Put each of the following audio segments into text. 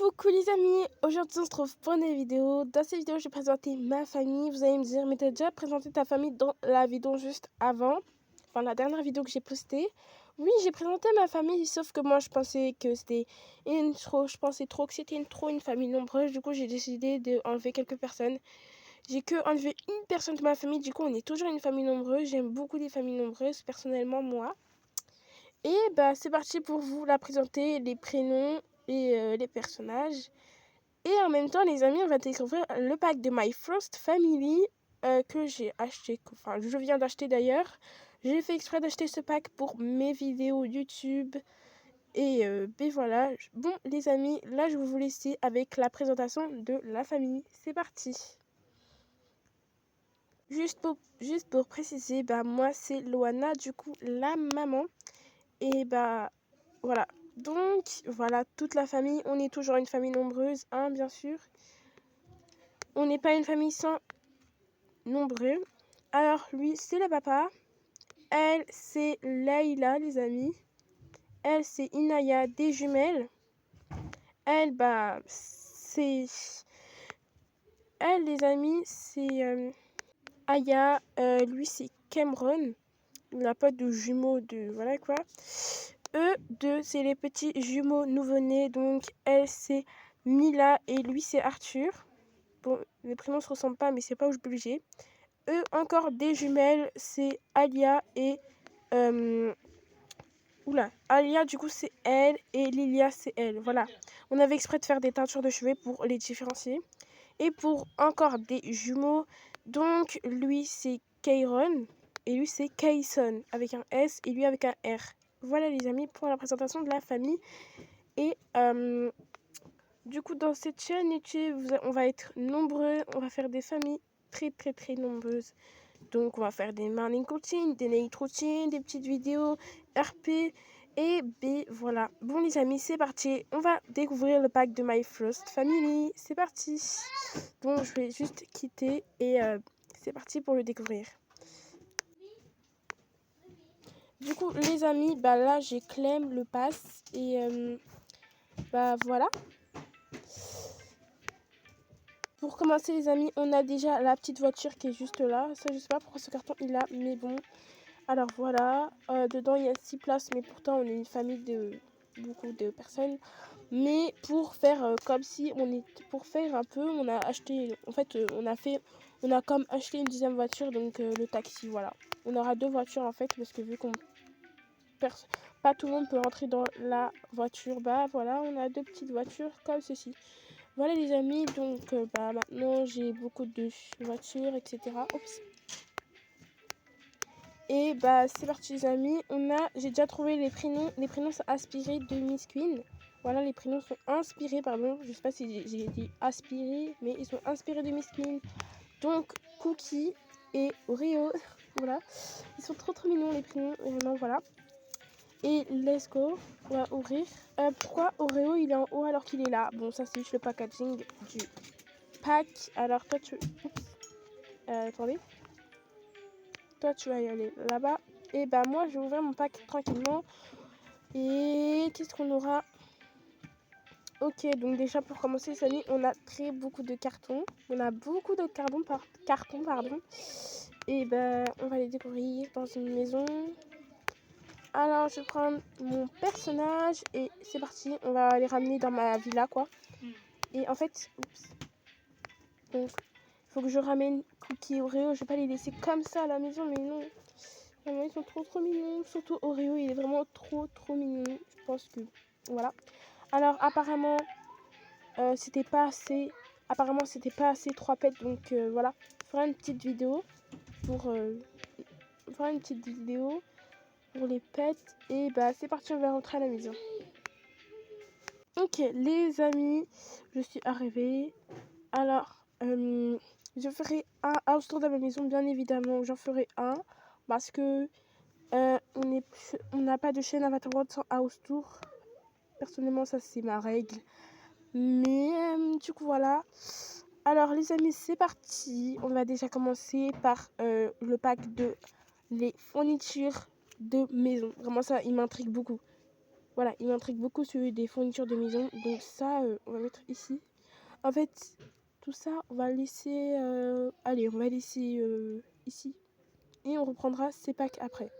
Coucou les amis, aujourd'hui on se retrouve pour une vidéo. Dans cette vidéo je vais présenter ma famille. Vous allez me dire, mais t'as déjà présenté ta famille dans la vidéo juste avant, enfin la dernière vidéo que j'ai postée. Oui, j'ai présenté ma famille, sauf que moi je pensais que c'était je pensais trop que c'était une famille nombreuse. Du coup j'ai décidé d'enlever quelques personnes. J'ai que enlevé une personne de ma famille, du coup on est toujours une famille nombreuse. J'aime beaucoup les familles nombreuses, personnellement moi. Et bah c'est parti pour vous la présenter, les prénoms et les personnages. Et en même temps, les amis, on va découvrir le pack de My First Family que j'ai acheté, enfin je viens d'acheter d'ailleurs. J'ai fait exprès d'acheter ce pack pour mes vidéos YouTube. Et ben voilà. Bon les amis, là je vais vous laisser avec la présentation de la famille. C'est parti. Juste pour préciser, bah moi c'est Loana, du coup la maman. Et bah voilà. Donc voilà, toute la famille, on est toujours une famille nombreuse, hein, bien sûr. On n'est pas une famille sans nombreux. Alors lui, c'est le papa. Elle, c'est Layla, les amis. Elle, c'est Inaya, des jumelles. Elle, bah, c'est... Elle, les amis, c'est Aya. Lui, c'est Cameron. La pote de jumeaux de... Voilà quoi. Eux deux, c'est les petits jumeaux nouveau-nés. Donc, elle, c'est Mila et lui, c'est Arthur. Bon, les prénoms se ressemblent pas, mais c'est pas obligé. Eux, encore des jumelles, c'est Alia et... Alia, du coup, c'est elle et Lilia, c'est elle. Voilà. On avait exprès de faire des teintures de cheveux pour les différencier. Et pour encore des jumeaux, donc lui, c'est Kairon et lui, c'est Kayson avec un S et lui avec un R. Voilà, les amis, pour la présentation de la famille. Et du coup, dans cette chaîne YouTube, on va être nombreux. On va faire des familles très nombreuses. Donc, on va faire des morning routines, des night routines, des petites vidéos RP et B. Voilà. Bon, les amis, c'est parti. On va découvrir le pack de My First Family. C'est parti. Donc, je vais juste quitter et c'est parti pour le découvrir. Du coup, les amis, bah là, j'ai Clem le pass et bah voilà. Pour commencer, les amis, on a déjà la petite voiture qui est juste là. Ça, je sais pas pourquoi ce carton il a, mais bon. Alors voilà, dedans il y a 6 places, mais pourtant on est une famille de beaucoup de personnes. Mais pour faire comme si on est, pour faire un peu, on a acheté, en fait on a comme acheté une deuxième voiture, donc le taxi, voilà. On aura deux voitures en fait, parce que vu qu'on pas tout le monde peut rentrer dans la voiture, bah voilà, on a deux petites voitures comme ceci. Voilà les amis, donc bah maintenant j'ai beaucoup de voitures, etc. Oups. Et bah c'est parti les amis, j'ai déjà trouvé les prénoms sont inspirés de Miss Queen. Voilà, les prénoms sont inspirés, pardon, je sais pas si j'ai dit aspirés, mais ils sont inspirés de Miss Queen. Donc Cookie et Oreo, voilà, ils sont trop mignons les prénoms, vraiment voilà. Et let's go, on va ouvrir. Pourquoi Oreo il est en haut alors qu'il est là? Bon, ça c'est juste le packaging du pack. Alors toi tu... Oups. Attendez. Toi tu vas y aller là-bas. Et bah moi je vais ouvrir mon pack tranquillement. Et qu'est-ce qu'on aura? Ok, donc déjà pour commencer les amis, on a très beaucoup de cartons. On a beaucoup de cartons, pardon. Et ben on va les découvrir dans une maison. Alors je vais prendre mon personnage et c'est parti. On va les ramener dans ma villa quoi. Et en fait, oups. Donc il faut que je ramène Cookie et Oreo. Je vais pas les laisser comme ça à la maison, mais non. Vraiment, ils sont trop mignons. Surtout Oreo, il est vraiment trop mignon. Je pense que voilà. Alors apparemment, c'était pas assez. Apparemment, c'était pas assez 3 pets. Donc voilà. Je ferai une petite vidéo pour les pets. Et bah c'est parti, on va rentrer à la maison. Ok les amis, je suis arrivée. Alors je ferai un house tour de ma maison, bien évidemment. J'en ferai un parce que on n'a pas de chaîne Avatar World sans house tour. Personnellement, ça c'est ma règle. Mais du coup, voilà. Alors, les amis, c'est parti. On va déjà commencer par le pack de les fournitures de maison. Vraiment, ça, il m'intrigue beaucoup. Voilà, il m'intrigue beaucoup sur des fournitures de maison. Donc ça, on va mettre ici. En fait, tout ça, on va laisser... allez, on va laisser ici. Et on reprendra ces packs après.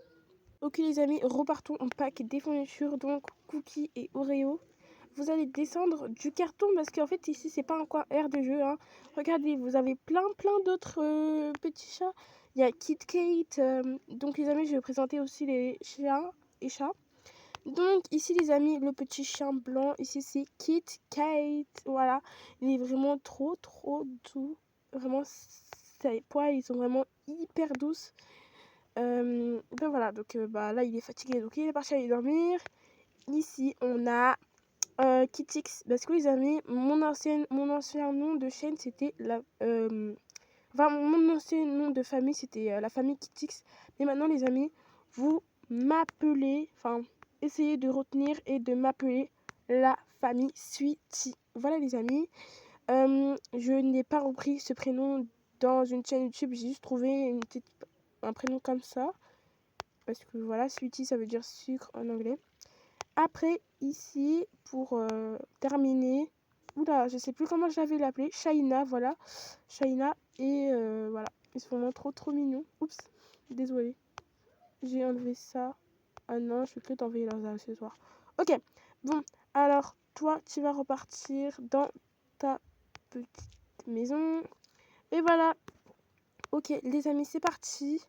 Ok les amis, repartons en pack des fournitures, donc cookies et Oreo. Vous allez descendre du carton parce qu'en fait ici c'est pas un coin air de jeu. Hein. Regardez, vous avez plein d'autres petits chats. Il y a Kit Kate. Donc les amis, je vais présenter aussi les chiens et chats. Donc ici les amis, le petit chien blanc, ici c'est Kit Kate. Voilà, il est vraiment trop doux. Vraiment, ses poils ils sont vraiment hyper douces. Ben voilà, donc bah, là il est fatigué, donc il est parti aller dormir. Ici on a Kitix, parce que les amis, mon ancien nom de chaîne c'était la... enfin mon ancien nom de famille c'était la famille Kitix. Mais maintenant les amis, vous m'appelez, enfin essayez de retenir et de m'appeler la famille Sweetie. Voilà les amis, je n'ai pas repris ce prénom dans une chaîne YouTube, j'ai juste trouvé un prénom comme ça. Parce que voilà, Sweetie ça veut dire sucre en anglais. Après, ici, pour terminer, oula, je sais plus comment je l'avais l'appelé, Shaina, voilà. Shaina, et voilà. Ils sont vraiment trop mignons. Oups, désolée. J'ai enlevé ça. Ah non, je vais plus t'envoyer leurs accessoires. Ok, bon, alors, toi, tu vas repartir dans ta petite maison. Et voilà. Ok, les amis, c'est parti.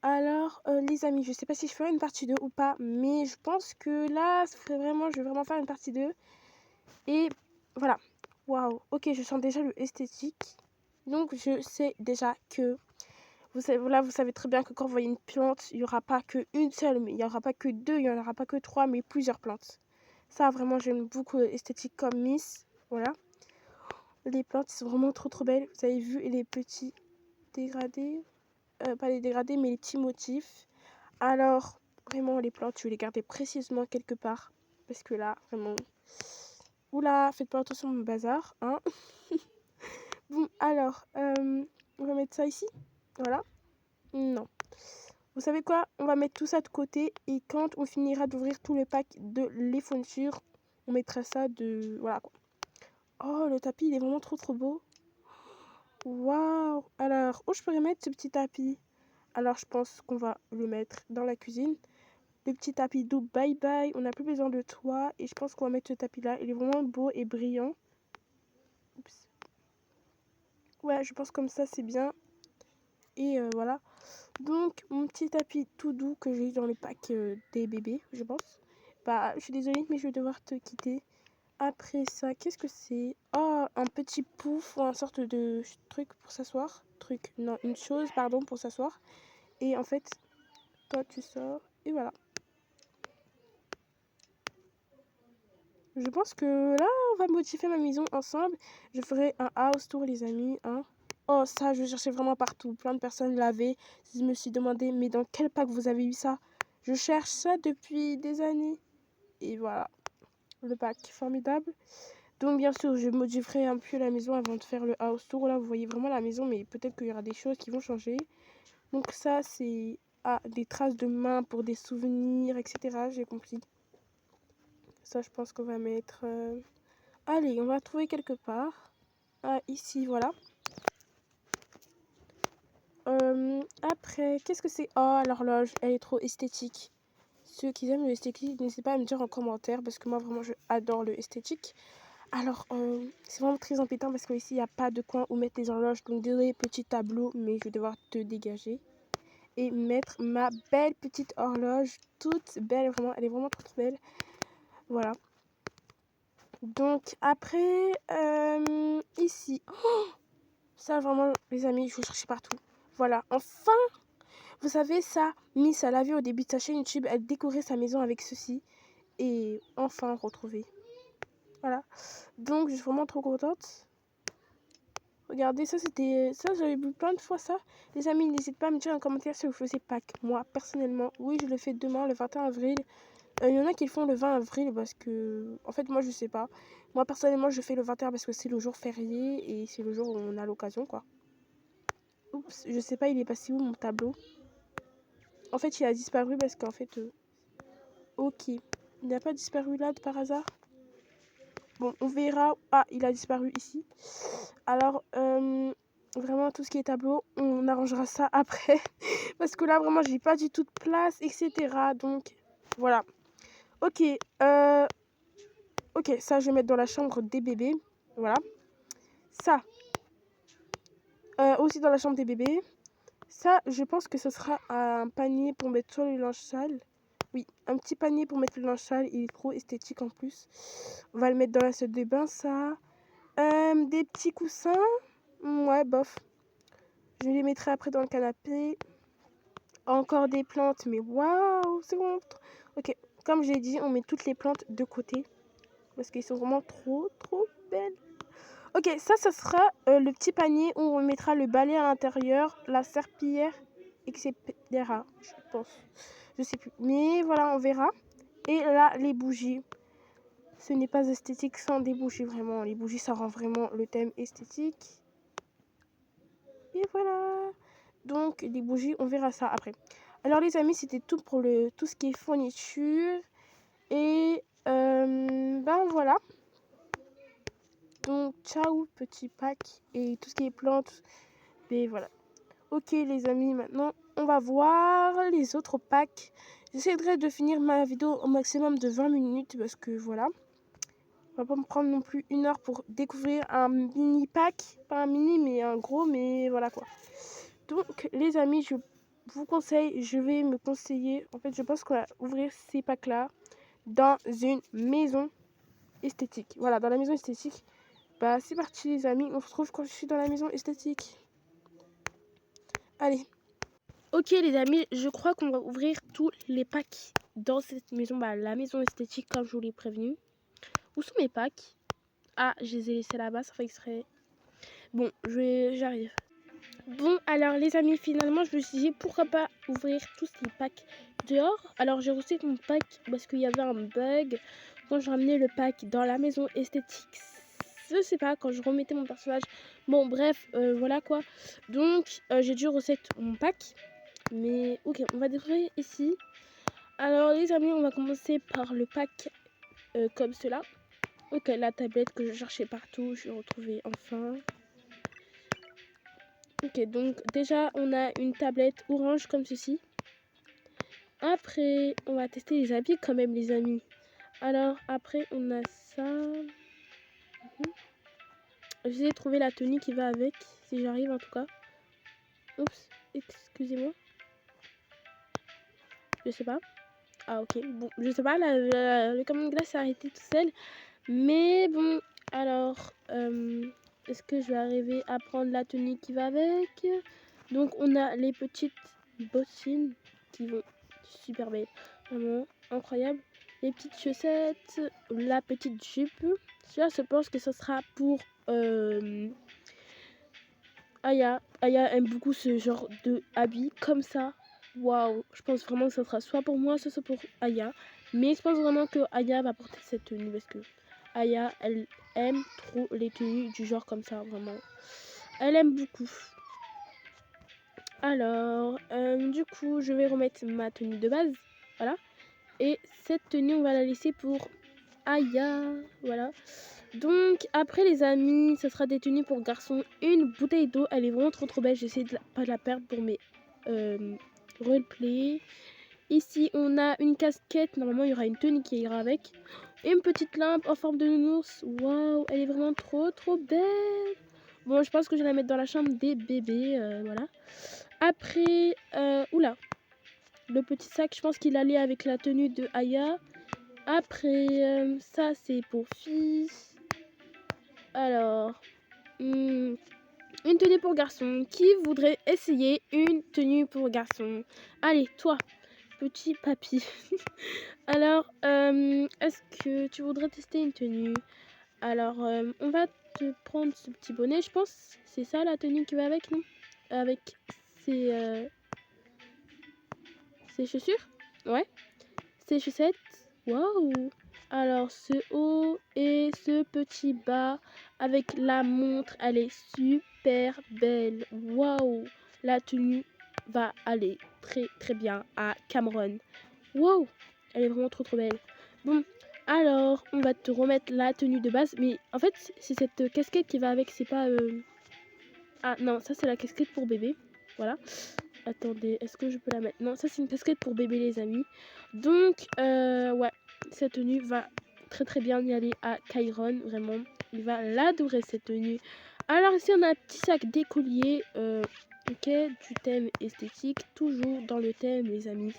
Alors, les amis, je sais pas si je ferai une partie 2 ou pas, mais je pense que là, je vais vraiment faire une partie 2. Et voilà. Waouh, ok, je sens déjà le esthétique. Donc, je sais déjà que, vous savez très bien que quand vous voyez une plante, il n'y aura pas qu'une seule, mais il n'y aura pas que deux, il n'y en aura pas que trois, mais plusieurs plantes. Ça, vraiment, j'aime beaucoup l'esthétique comme Miss. Voilà. Les plantes, sont vraiment trop belles. Vous avez vu les petits dégradés. Pas les dégradés, mais les petits motifs. Alors, vraiment, les plantes, je vais les garder précisément quelque part. Parce que là, vraiment... Oula, faites pas attention à mon bazar, hein. Bon, alors, on va mettre ça ici. Voilà. Non. Vous savez quoi? On va mettre tout ça de côté. Et quand on finira d'ouvrir tout le pack de les fournitures, on mettra ça de... Voilà, quoi. Oh, le tapis, il est vraiment trop beau. Waouh. Alors, où je pourrais mettre ce petit tapis? Alors, je pense qu'on va le mettre dans la cuisine. Le petit tapis doux, bye bye, on n'a plus besoin de toi. Et je pense qu'on va mettre ce tapis là, il est vraiment beau et brillant. Oups. Ouais, je pense comme ça c'est bien. Et voilà. Donc mon petit tapis tout doux que j'ai eu dans le pack des bébés, je pense. Bah, je suis désolée mais je vais devoir te quitter. Après ça, qu'est-ce que c'est? Oh, un petit pouf ou un sorte de truc pour s'asseoir. Truc, non, une chose, pardon, pour s'asseoir. Et en fait, toi tu sors et voilà. Je pense que là, on va modifier ma maison ensemble. Je ferai un house tour, les amis. Hein. Oh, ça, je cherchais vraiment partout. Plein de personnes l'avaient. Je me suis demandé, mais dans quel pack vous avez eu ça? Je cherche ça depuis des années. Et voilà, le pack, formidable. Donc, bien sûr, je modifierai un peu la maison avant de faire le house tour. Là, vous voyez vraiment la maison, mais peut-être qu'il y aura des choses qui vont changer. Donc, ça, c'est des traces de main pour des souvenirs, etc. J'ai compris. Ça, je pense qu'on va mettre... Allez, on va trouver quelque part. Ah, ici, voilà. Après, qu'est-ce que c'est? Oh, l'horloge, elle est trop esthétique. Ceux qui aiment le esthétique, n'hésitez pas à me dire en commentaire parce que moi, vraiment, je adore le esthétique. Alors, c'est vraiment très embêtant parce qu'ici, il n'y a pas de coin où mettre les horloges. Donc, désolé, petit tableau, mais je vais devoir te dégager. Et mettre ma belle petite horloge, toute belle, vraiment. Elle est vraiment trop belle. Voilà. Donc, après, ici... Oh, ça, vraiment, les amis, je vous cherche partout. Voilà, enfin, vous savez, ça, Miss, elle a vu au début de sa chaîne YouTube, elle décorait sa maison avec ceci. Et enfin, retrouvé. Voilà. Donc, je suis vraiment trop contente. Regardez, ça, c'était... Ça, j'avais vu plein de fois ça. Les amis, n'hésitez pas à me dire en commentaire si vous faisiez Pâques. Moi, personnellement, oui, je le fais demain, le 21 avril. Il y en a qui le font le 20 avril parce que... En fait, moi, je sais pas. Moi, personnellement, je fais le 21 parce que c'est le jour férié et c'est le jour où on a l'occasion, quoi. Oups, je sais pas, il est passé où mon tableau? En fait, il a disparu parce qu'en fait... ok. Il n'a pas disparu là par hasard? Bon, on verra. Ah, il a disparu ici. Alors, vraiment, tout ce qui est tableau, on arrangera ça après. Parce que là, vraiment, j'ai pas du tout de place, etc. Donc, voilà. Ok, ok, ça, je vais mettre dans la chambre des bébés. Voilà. Ça, aussi dans la chambre des bébés. Ça, je pense que ce sera un panier pour mettre sur le linge sale. Oui, un petit panier pour mettre le linge sale. Il est trop esthétique en plus. On va le mettre dans la salle de bain, ça. Des petits coussins. Ouais, bof. Je les mettrai après dans le canapé. Encore des plantes, mais waouh, c'est bon. Ok, comme j'ai dit, on met toutes les plantes de côté. Parce qu'elles sont vraiment trop belles. Ok, ça sera le petit panier où on mettra le balai à l'intérieur, la serpillière, etc. Je pense. Je sais plus. Mais voilà, on verra. Et là, les bougies. Ce n'est pas esthétique sans des bougies, vraiment. Les bougies, ça rend vraiment le thème esthétique. Et voilà. Donc, les bougies, on verra ça après. Alors, les amis, c'était tout pour tout ce qui est fourniture. Et ben voilà. Donc, ciao, petit pack. Et tout ce qui est plantes. Et voilà. Ok, les amis, maintenant, on va voir les autres packs. J'essaierai de finir ma vidéo au maximum de 20 minutes. Parce que voilà. On va pas me prendre non plus 1 heure pour découvrir un mini pack. Pas un mini, mais un gros. Mais voilà quoi. Donc, les amis, je vous conseille, je vais me conseiller. En fait, je pense qu'on va ouvrir ces packs-là dans une maison esthétique. Voilà, dans la maison esthétique. Bah, c'est parti, les amis. On se retrouve quand je suis dans la maison esthétique. Allez. Ok, les amis, je crois qu'on va ouvrir tous les packs dans cette maison. Bah, la maison esthétique, comme je vous l'ai prévenu. Où sont mes packs? Ah, je les ai laissés là-bas, ça fait exprès. Bon, j'arrive. Bon, alors les amis, finalement, je me suis dit pourquoi pas ouvrir tous les packs dehors. Alors, j'ai reçu mon pack parce qu'il y avait un bug quand je ramenais le pack dans la maison esthétique. Je sais pas, quand je remettais mon personnage. Bon, bref, voilà quoi. Donc, j'ai dû reset mon pack. Mais, ok, on va découvrir ici. Alors, les amis, on va commencer par le pack comme cela. Ok, la tablette que je cherchais partout, je l'ai retrouvée enfin. Ok, donc déjà, on a une tablette orange comme ceci. Après, on va tester les habits quand même, les amis. Alors, après, on a ça. J'essaie de trouver la tenue qui va avec, si j'arrive en tout cas. Oups, excusez-moi. Je sais pas. Ah, ok. Bon, je sais pas, le camion de glace s'est arrêté tout seul. Mais bon, alors, est-ce que je vais arriver à prendre la tenue qui va avec? Donc, on a les petites bottines qui vont super belles. Vraiment incroyable. Les petites chaussettes, la petite jupe. Celui-là, je pense que ce sera pour Aya. Aya aime beaucoup ce genre de habits comme ça. Waouh, je pense vraiment que ça sera soit pour moi, soit pour Aya. Mais je pense vraiment que Aya va porter cette tenue parce que Aya, elle aime trop les tenues du genre comme ça, vraiment. Elle aime beaucoup. Alors, du coup, je vais remettre ma tenue de base. Voilà. Et cette tenue, on va la laisser pour Aya. Voilà. Donc, après, les amis, ce sera des tenues pour garçons. Une bouteille d'eau, elle est vraiment trop belle. J'essaie de pas de la perdre pour mes roleplay. Ici, on a une casquette. Normalement, il y aura une tenue qui ira avec. Et une petite lampe en forme de nounours. Waouh, elle est vraiment trop belle. Bon, je pense que je vais la mettre dans la chambre des bébés. Voilà. Après, oula. Le petit sac, je pense qu'il allait avec la tenue de Aya. Après, ça, c'est pour fils. Alors, une tenue pour garçon. Qui voudrait essayer une tenue pour garçon? Allez, toi, petit papy. Alors, est-ce que tu voudrais tester une tenue? Alors, on va te prendre ce petit bonnet. Je pense c'est ça la tenue qui va avec, non? Avec ses chaussures? Ouais. Ses chaussettes? Waouh! Alors, ce haut et ce petit bas avec la montre, elle est super belle. Waouh! La tenue va aller très bien à Cameron. Waouh! Elle est vraiment trop belle. Bon, alors, on va te remettre la tenue de base. Mais en fait, c'est cette casquette qui va avec, c'est pas... Ah non, ça c'est la casquette pour bébé. Voilà. Attendez, est-ce que je peux la mettre? Non, ça c'est une casquette pour bébé les amis. Donc, ouais, cette tenue va très très bien y aller à Kyron, vraiment. Il va l'adorer cette tenue. Alors ici on a un petit sac d'écolier, ok, du thème esthétique, toujours dans le thème les amis.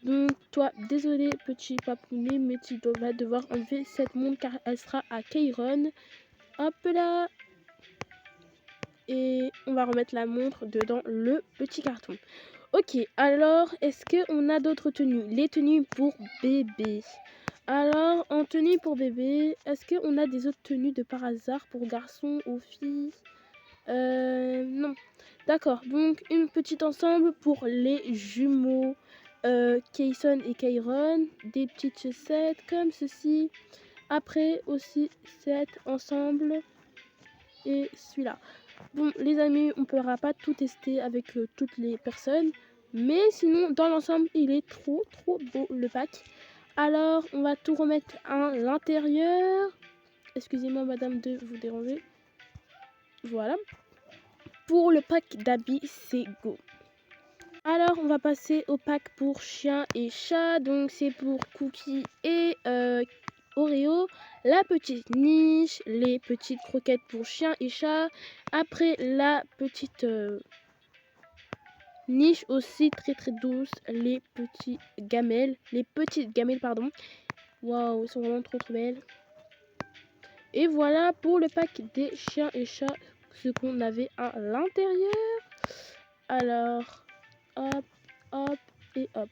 Donc toi, désolé petit papounet, mais tu vas devoir enlever cette montre car elle sera à Kyron. Hop là. Et on va remettre la montre dedans le petit carton. Ok, alors est-ce qu'on a d'autres tenues? Les tenues pour bébé. Alors, en tenue pour bébé, est-ce qu'on a des autres tenues de par hasard pour garçons ou filles? Non. D'accord, donc une petite ensemble pour les jumeaux Kayson et Kyron. Des petites chaussettes comme ceci. Après aussi cet ensemble et celui-là. Bon, les amis, on ne pourra pas tout tester avec toutes les personnes. Mais sinon, dans l'ensemble, il est trop beau le pack. Alors, on va tout remettre à l'intérieur. Excusez-moi, madame, de vous déranger. Voilà. Pour le pack d'habits, c'est go. Alors, on va passer au pack pour chien et chat. Donc, c'est pour Cookie et Oreo. La petite niche, les petites croquettes pour chien et chat. Après, la petite niche aussi très douce, les petites gamelles, pardon. Waouh, ils sont vraiment trop belles. Et voilà pour le pack des chiens et chats, ce qu'on avait à l'intérieur. Alors, hop, hop et hop.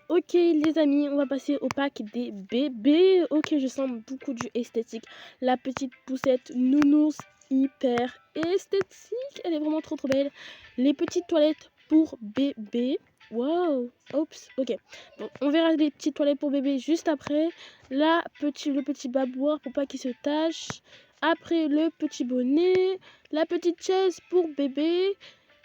Ok les amis, on va passer au pack des bébés. Ok, je sens beaucoup du esthétique. La petite poussette nounours hyper esthétique. Elle est vraiment trop belle. Les petites toilettes pour bébé. Wow, oups, ok. Bon, on verra les petites toilettes pour bébé juste après. Là, le petit baboir pour pas qu'il se tâche. Après, le petit bonnet. La petite chaise pour bébé.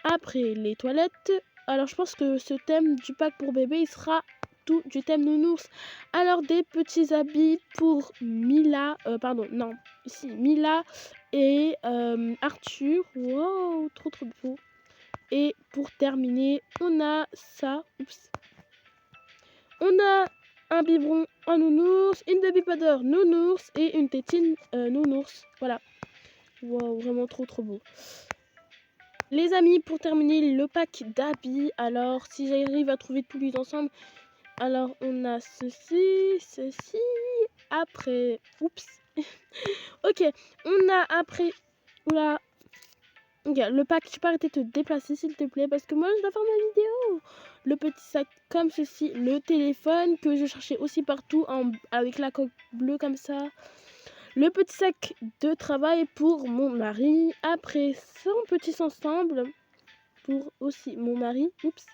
Après, les toilettes. Alors, je pense que ce thème du pack pour bébé, il sera tout du thème nounours. Alors, des petits habits pour Mila. Pardon, non. Ici, Mila et Arthur. Wow, trop beau. Et pour terminer, on a ça. Oups. On a un biberon en nounours, une baby powder nounours et une tétine nounours. Voilà. Wow, vraiment trop beau. Les amis, pour terminer le pack d'habits, alors si j'arrive à trouver tous les ensemble, alors on a ceci, après, oups, ok, on a après, oula, ok, le pack, tu peux arrêter de te déplacer s'il te plaît, parce que moi je dois faire ma vidéo. Le petit sac comme ceci, le téléphone que je cherchais aussi partout avec la coque bleue comme ça. Le petit sac de travail pour mon mari. Après, son petit ensemble pour aussi mon mari. Oups.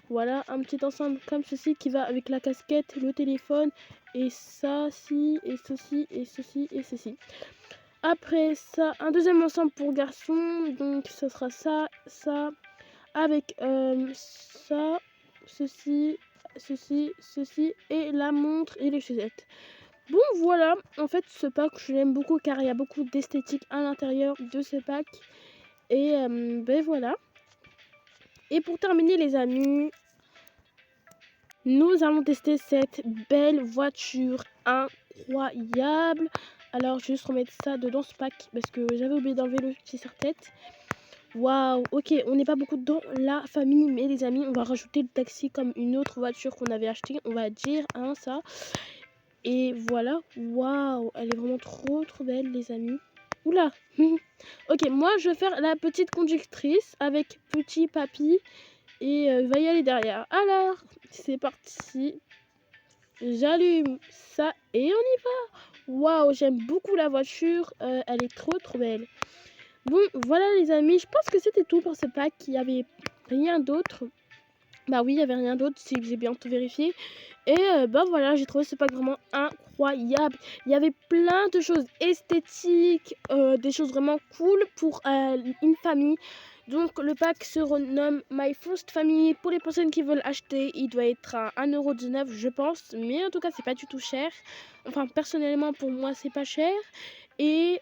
Voilà, un petit ensemble comme ceci qui va avec la casquette, le téléphone et ça, ci, et ceci, et ceci, et ceci. Après ça, un deuxième ensemble pour garçon. Donc, ce sera ça, ça, avec ça, ceci, ceci, et la montre et les chaussettes. Bon voilà, en fait ce pack je l'aime beaucoup car il y a beaucoup d'esthétique à l'intérieur de ce pack. Et ben voilà. Et pour terminer les amis, nous allons tester cette belle voiture incroyable. Alors je vais juste remettre ça dedans ce pack parce que j'avais oublié d'enlever le petit serre-tête. Waouh, ok, on n'est pas beaucoup dans la famille, mais les amis, on va rajouter le taxi comme une autre voiture qu'on avait acheté, on va dire, hein, ça. Et voilà, waouh, elle est vraiment trop belle les amis. Oula. Ok, moi je vais faire la petite conductrice avec petit papy et il va y aller derrière. Alors, c'est parti. J'allume ça et on y va. Waouh, j'aime beaucoup la voiture, elle est trop belle. Bon, voilà les amis, je pense que c'était tout pour ce pack, il n'y avait rien d'autre. Bah oui, il n'y avait rien d'autre, si j'ai bien tout vérifié. Et bah voilà, j'ai trouvé ce pack vraiment incroyable. Il y avait plein de choses esthétiques, des choses vraiment cool pour une famille. Donc le pack se renomme My First Family. Pour les personnes qui veulent acheter, il doit être à 1,19 € je pense. Mais en tout cas c'est pas du tout cher. Enfin personnellement pour moi c'est pas cher. Et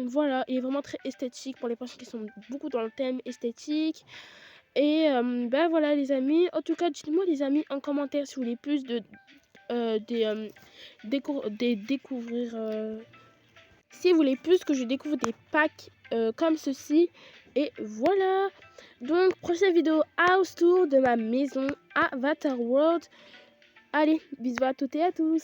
voilà, il est vraiment très esthétique pour les personnes qui sont beaucoup dans le thème esthétique. Et ben voilà les amis. En tout cas dites-moi les amis en commentaire si vous voulez plus de découvrir si vous voulez plus que je découvre des packs comme ceci. Et voilà. Donc prochaine vidéo house tour de ma maison à Avatar World. Allez, bisous à toutes et à tous.